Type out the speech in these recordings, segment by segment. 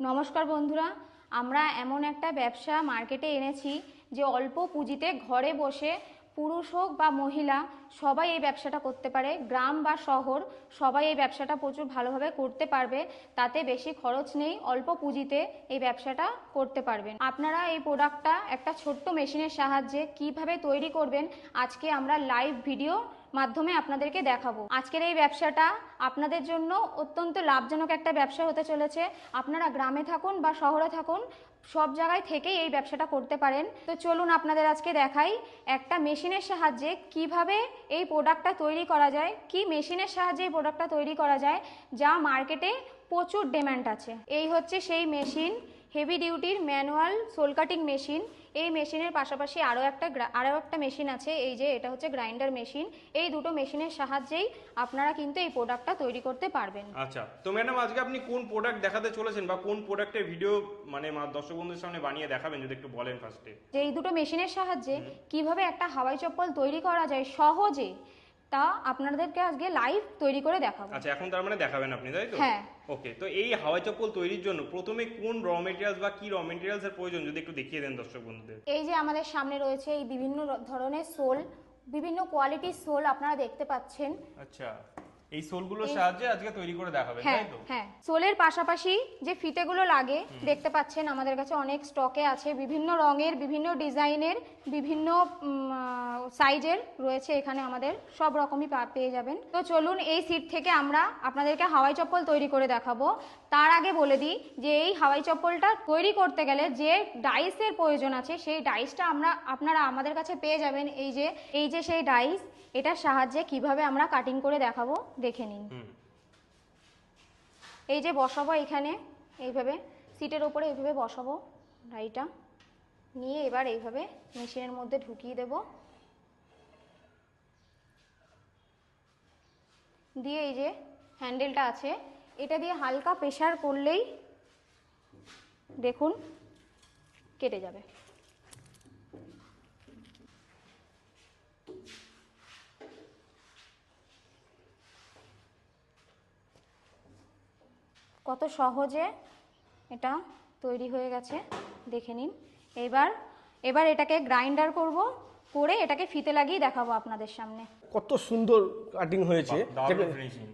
নমস্কার বন্ধুরা, আমরা এমন একটা ব্যবসা মার্কেটে এনেছি যে অল্প পুঁজিতে ঘরে বসে পুরুষ হোক বা মহিলা সবাই এই ব্যবসাটা করতে পারে। গ্রাম বা শহর সবাই এই ব্যবসাটা প্রচুর ভালোভাবে করতে পারবে। তাতে বেশি খরচ নেই, অল্প পুঁজিতে এই ব্যবসাটা করতে পারবেন। আপনারা এই প্রোডাক্টটা একটা ছোট্ট মেশিনের সাহায্যে কিভাবে তৈরি করবেন আজকে আমরা লাইভ ভিডিও মাধ্যমে আপনাদেরকে দেখাবো। আজকের এই ব্যবসাটা আপনাদের জন্য অত্যন্ত লাভজনক একটা ব্যবসা হতে চলেছে। আপনারা গ্রামে থাকুন বা শহরে থাকুন, সব জায়গায় থেকেই এই ব্যবসাটা করতে পারেন। তো চলুন আপনাদের আজকে দেখাই একটা মেশিনের সাহায্যে কিভাবে এই প্রোডাক্টটা তৈরি করা যায়, কি মেশিনের সাহায্যে এই প্রোডাক্টটা তৈরি করা যায় যা মার্কেটে প্রচুর ডিমান্ড আছে। এই হচ্ছে সেই মেশিন, হেভি ডিউটির ম্যানুয়াল সোল কাটিং মেশিন। এই মেশিনের পাশাপাশি আরও একটা মেশিন আছে, এই যে এটা হচ্ছে গ্রাইন্ডার মেশিন। এই দুটো মেশিনের সাহায্যেই আপনারা কিন্তু এই প্রোডাক্টটা তৈরি করতে পারবেন। আচ্ছা, তো ম্যাডাম আজকে আপনি কোন প্রোডাক্ট দেখাতে চলেছেন বা কোন প্রোডাক্টের ভিডিও মানে দর্শক বন্ধুদের সামনে বানিয়ে দেখাবেন যদি একটু বলেন ফার্স্টে। যে এই দুটো মেশিনের সাহায্যে কিভাবে একটা হাওয়াই চপ্পল তৈরি করা যায় সহজে, তা আপনাদেরকে আজকে লাইভ তৈরি করে দেখাবো। আচ্ছা, এখন তার মানে দেখাবেন আপনি, তাই তো? হ্যাঁ। ওকে, তো এই হাওয়াই চপ্পল তৈরির জন্য প্রথমে কোন র মেটেরিয়ালস বা কি র মেটেরিয়ালস এর প্রয়োজন যদি একটু দেখিয়ে দেন দর্শক বন্ধুদের। এই যে আমাদের সামনে রয়েছে এই বিভিন্ন ধরনের সোল, বিভিন্ন কোয়ালিটির সোল আপনারা দেখতে পাচ্ছেন। আচ্ছা, এই সোলগুলোর সাহায্যে আজকে তৈরি করে দেখাবেন, হ্যাঁ তাই তো? হ্যাঁ, সোলের পাশাপাশি যে ফিতেগুলো লাগে দেখতে পাচ্ছেন আমাদের কাছে অনেক স্টকে আছে, বিভিন্ন রঙের, বিভিন্ন ডিজাইনের, বিভিন্ন সাইজের রয়েছে। এখানে আমাদের সব রকমই পেয়ে যাবেন। তো চলুন এই সিট থেকে আমরা আপনাদেরকে হাওয়াই চপ্পল তৈরি করে দেখাবো। তার আগে বলে দিই যে এই হাওয়াই চপ্পলটা তৈরি করতে গেলে যে ডাইসের প্রয়োজন আছে সেই ডাইসটা আপনারা আমাদের কাছে পেয়ে যাবেন। এই যে সেই ডাইস, এটার সাহায্যে কিভাবে আমরা কাটিং করে দেখাবো দেখে নিন। এই যে বসাবো এখানে, এইভাবে সিটের ওপরে এইভাবে বসাবো ডাইটা নিয়ে, এবার এইভাবে মেশিনের মধ্যে ঢুকিয়ে দেব, দিয়ে এই যে হ্যান্ডেলটা আছে এটা দিয়ে হালকা প্রেসার করলেই দেখুন কেটে যাবে। কত সহজে এটা তৈরি হয়ে গেছে দেখে নিন। এবার এটাকে গ্রাইন্ডার করে এটাকে ফিতে লাগিয়ে দেখাবো আপনাদের সামনে। কত সুন্দর কাটিং হয়েছে,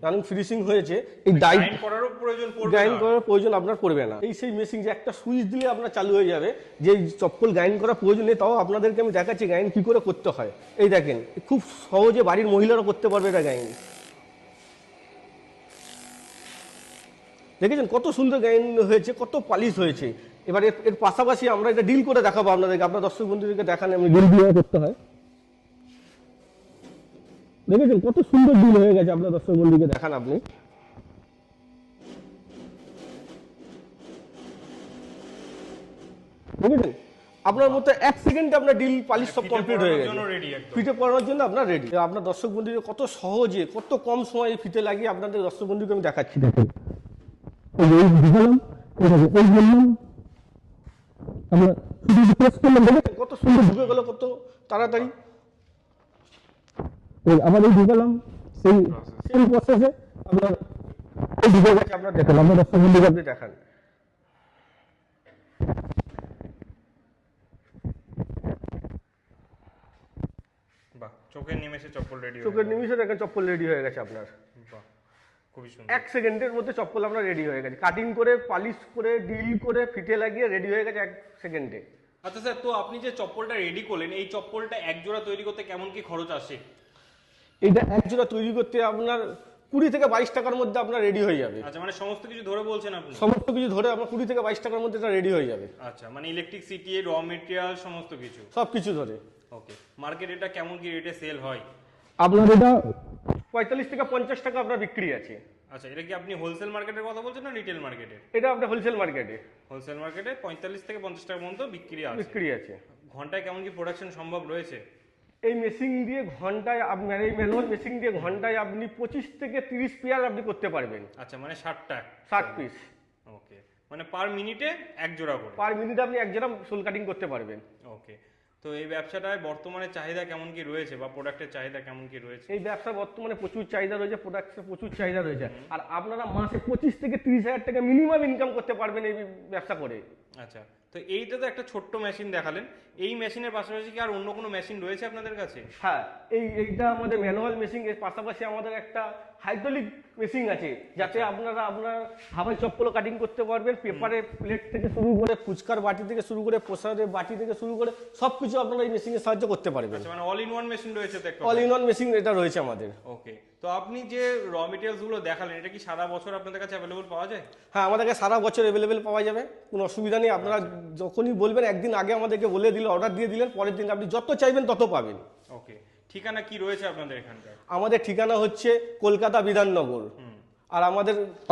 দারুণ ফিনিশিং হয়েছে। এই গ্রাইন্ড করারও প্রয়োজন পড়বে না, গ্রাইন্ড করার প্রয়োজন আপনার পড়বে না। এই সেই মেশিন যে একটা সুইচ দিলে আপনার চালু হয়ে যাবে, যে চপ্পল গ্রাইন্ড করার প্রয়োজন নেই। তাও আপনাদেরকে আমি দেখাচ্ছি গ্রাইন্ড কি করে করতে হয়। এই দেখেন, খুব সহজে বাড়ির মহিলারা করতে পারবে এটা গ্রাইন্ড। দেখেছেন কত সুন্দর গ্রাইন্ড হয়েছে, কত পালিশ হয়েছে। এবার এর পাশাপাশি আমরা এটা ডিল করে দেখাবো আপনাদেরকে, আপনার দর্শক বন্ধুদেরকে দেখান আমি ডিল কিভাবে করতে হয়। দেখেছেন কত সুন্দর ডিল হয়ে গেছে, আপনার দর্শক বন্ধুকে দেখান আপনি। দেখেছেন আপনার মতো 1 সেকেন্ডে আপনার ডিল পালিশ সব কমপ্লিট হয়ে গেছে, ফিতে পড়ানোর জন্য আপনার রেডি। আপনার দর্শক বন্ধুকে কত সহজে, কত কম সময়ে ফিতে লাগিয়ে আপনাদের দর্শক বন্ধুকে আমি দেখাচ্ছি। দেখেন কত সুন্দর ঢুকে গেল, কত তাড়াতাড়ি। আবার এই ঢুকালাম, সেই সেম প্রসেসে আপনার এই ঢুকে গেছে। আপনার দেখেন, আপনার দর্শক বন্ধুকে আপনি দেখান। বাহ, চোখের নিমেষে চপ্পল রেডি, চোখের নিমেষে দেখেন চপ্পল রেডি হয়ে গেছে আপনার। বাহ, খুবই সুন্দর। 1 সেকেন্ডের মধ্যে চপ্পল আপনার রেডি হয়ে গেছে, কাটিং করে, পালিশ করে, ডিল করে, ফিতে লাগিয়ে রেডি হয়ে গেছে 1 সেকেন্ডে। আচ্ছা স্যার, তো আপনি যে চপ্পলটা রেডি করলেন, এই চপ্পলটা এক জোড়া তৈরি করতে কেমন কি খরচ আসে? এটা এক জোড়া তৈরি করতে আপনার 20 থেকে 22 টাকার মধ্যে আপনার রেডি হয়ে যাবে। আচ্ছা, মানে সমস্ত কিছু ধরে বলছেন আপনি? সমস্ত কিছু ধরে আপনার 20 থেকে 22 টাকার মধ্যে এটা রেডি হয়ে যাবে। আচ্ছা, মানে ইলেকট্রিসিটি, র মেটেরিয়াল সমস্ত কিছু? সব কিছু ধরে। ওকে, মার্কেট এটা কেমন কি রেটে সেল হয়? আপনার এটা 45 থেকে 50 টাকা আপনার বিক্রি আছে। আচ্ছা, এটা কি আপনি হোলসেল মার্কেটের কথা বলছেন না রিটেল মার্কেটের? এটা আপনার হোলসেল মার্কেটে। হোলসেল মার্কেটে 45 থেকে 50 টাকার মধ্যে বিক্রি আছে। ঘন্টায় কেমন কি প্রোডাকশন সম্ভব রয়েছে? এই মেশিন দিয়ে ঘন্টায় আপনার, এই ম্যানুয়াল মেশিন দিয়ে ঘন্টায় আপনি 25 থেকে 30 পেয়ার আপনি করতে পারবেন। আচ্ছা, মানে 60 পিস। ওকে, মানে পার মিনিটে এক জোড়া করে? পার মিনিটে আপনি এক জোড়া সোল কাটিং করতে পারবেন। ওকে, তো এই ব্যবসাটায় বর্তমানে চাহিদা কেমন কি রয়েছে বা প্রোডাক্টের চাহিদা কেমন কি রয়েছে? এই ব্যবসা বর্তমানে প্রচুর চাহিদা রয়েছে, প্রোডাক্টের প্রচুর চাহিদা রয়েছে। আর আপনারা মাসে 25 থেকে 30 হাজার টাকা মিনিমাম ইনকাম করতে পারবেন এই ব্যবসা করে। আচ্ছা, তো এইটা তো একটা ছোট্ট মেশিন দেখালেন, এই মেশিনের পাশাপাশি কি আর অন্য কোনো মেশিন রয়েছে আপনাদের কাছে? হ্যাঁ, এইটা আমাদের ম্যানুয়াল মেশিন, এর পাশাপাশি আমাদের একটা হাইড্রোলিক মেশিন আছে, যাতে আপনারা আপনার হাওয়াই চপ্পলও কাটিং করতে পারবেন। পেপারের প্লেট থেকে শুরু করে ফুচকার বাটি থেকে শুরু করে প্রসাদের বাটি থেকে শুরু করে সবকিছু আপনারা এই মেশিনের সাহায্য করতে পারবেন। আচ্ছা, মানে অল ইন ওয়ান মেশিন রয়েছে তো একটা? অল ইন ওয়ান মেশিন এটা রয়েছে আমাদের। ওকে, তো আপনি যে র মেটেরিয়ালস গুলো দেখালেন, এটা কি সারা বছর আপনাদের কাছে অ্যাভেলেবল পাওয়া যায়? হ্যাঁ, আমাদেরকে সারা বছর অ্যাভেলেবেল পাওয়া যাবে, কোনো অসুবিধা নেই। আপনারা যখনই বলবেন, একদিন আগে আমাদেরকে বলে দিলে, অর্ডার দিয়ে দিলেন, পরের দিন আপনি যত চাইবেন তত পাবেন। ওকে, ঠিকানা কি রয়েছে আপনাদের এখানকার? আমাদের ঠিকানা হচ্ছে কলকাতা বিধাননগর। আর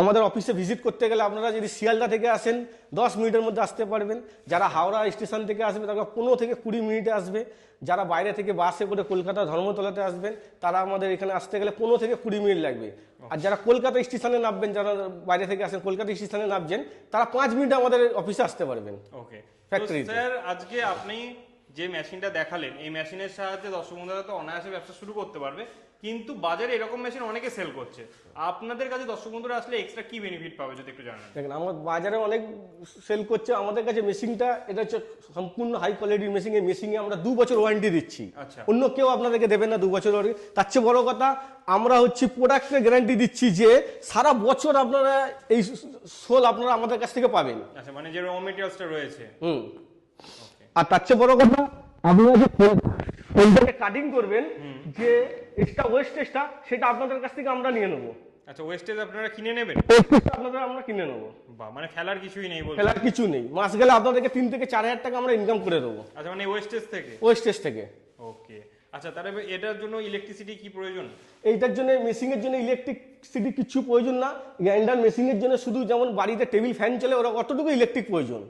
আমাদের অফিসে ভিজিট করতে গেলে আপনারা যদি শিয়ালদা থেকে আসেন 10 মিনিটের মধ্যে আসতে পারবেন। যারা হাওড়া স্টেশন থেকে আসবে তারা 15 থেকে 20 মিনিটে আসবে। যারা বাইরে থেকে বাসে করে কলকাতা ধর্মতলাতে আসবেন, তারা আমাদের এখানে আসতে গেলে 15 থেকে 20 মিনিট লাগবে। আর যারা কলকাতা স্টেশনে নামবেন, যারা বাইরে থেকে আসেন কলকাতা স্টেশনে নামছেন, তারা 5 মিনিটে আমাদের অফিসে আসতে পারবেন। ওকে, ফ্যাক্টরিতে। স্যার আজকে আপনি যে মেশিনটা দেখালেন, এই মেশিনের সাহায্যে দর্শক বন্ধুরা তো অনায়াসে ব্যবসা শুরু করতে পারবে, কিন্তু বাজারে এরকম মেশিন অনেকে সেল করছে। আপনাদের কাছে দর্শক বন্ধুরা আসলে এক্সট্রা কি বেনিফিট পাবে যদি একটু জানান? দেখেন, আমার বাজারে অনেক সেল করছে, আমাদের কাছে মেশিনটা এটা হচ্ছে সম্পূর্ণ হাই কোয়ালিটির মেশিন। এই মেশিনে আমরা 2 বছর ওয়ারেন্টি দিচ্ছি। আচ্ছা। অন্য কেউ আপনাদেরকে দেবেন না 2 বছর ওয়ারেন্টি। তার চেয়ে বড় কথা, আমরা হচ্ছে প্রোডাক্টের গ্যারান্টি দিচ্ছি যে সারা বছর আপনারা এই সোল আপনারা আমাদের কাছ থেকে পাবেন। আচ্ছা, মানে যে র মেটেরিয়ালসটা রয়েছে। ওকে, আর তার চেয়ে বড় কথা, আপনারা যে ফোনটাকে কাটিং করবেন, যে এক্সট্রা ওয়েস্টেজটা, সেটা আপনাদের কাছ থেকে আমরা নিয়ে নেবো। আচ্ছা, ওয়েস্টেজ আপনারা কিনে নেবেন? ওয়েস্টেজটা আপনাদের আমরা কিনে নেবো। বা মানে ফেলার কিছুই নেই বলতে? ফেলার কিছু নেই। মাস গেলে আপনাদেরকে 3 থেকে 4 হাজার টাকা আমরা ইনকাম করে দেবো। আচ্ছা, মানে ওয়েস্টেজ থেকে? ওয়েস্টেজ থেকে। ওকে, আচ্ছা, তাহলে এটার জন্য ইলেকট্রিসিটি কি প্রয়োজন? এইটার জন্য মেশিনের জন্য ইলেকট্রিসিটি কিছু প্রয়োজন না। গ্রাইন্ডার মেশিনের জন্য শুধু যেমন বাড়িতে টেবিল ফ্যান চলে, ওরা অতটুকু ইলেকট্রিক প্রয়োজন।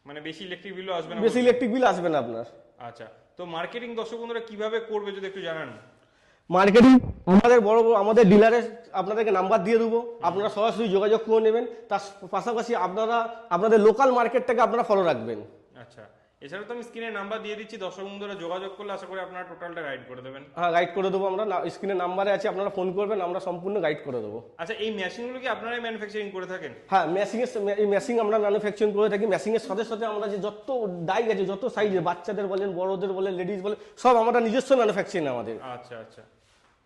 মানে বেশি ইলেকট্রিক বিলও আসবে না? বেশি ইলেকট্রিক বিল আসবে না আপনার। আচ্ছা, তো মার্কেটিং দর্শক বন্ধুরা কিভাবে করবে যদি একটু জানান? মার্কেটিং আমাদের ডিলারে আপনাদেরকে নাম্বার দিয়ে দেবো, আপনারা সরাসরি যোগাযোগ করে নেবেন। তার পাশাপাশি আপনাদের লোকাল মার্কেটটাকে আপনারা ফলো রাখবেন। আচ্ছা, এছাড়া তো আমি স্ক্রিনে নাম্বার দিয়ে দিচ্ছি, দর্শক বন্ধুরা যোগাযোগ করলে আশা করি আপনারা টোটালটা গাইড করে দেবেন। হ্যাঁ, গাইড করে দেবো আমরা। স্ক্রিনে নাম্বারে আছে, আপনারা ফোন করবেন, আমরা সম্পূর্ণ গাইড করে দেবো। আচ্ছা, এই মেশিনগুলো কি আপনারাই ম্যানুফ্যাকচারিং করে থাকেন? হ্যাঁ, এই মেশিন আমরা ম্যানুফ্যাকচারিং করে থাকি। মেশিনের সাথে সাথে আমরা যে যত ডাই আছে, যত সাইজের, বাচ্চাদের বলেন, বড়দের বলেন, লেডিস বলেন, সব আমরা নিজস্ব ম্যানুফ্যাকচারিং আমাদের। আচ্ছা আচ্ছা,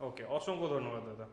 ওকে, অসংখ্য ধন্যবাদ দাদা।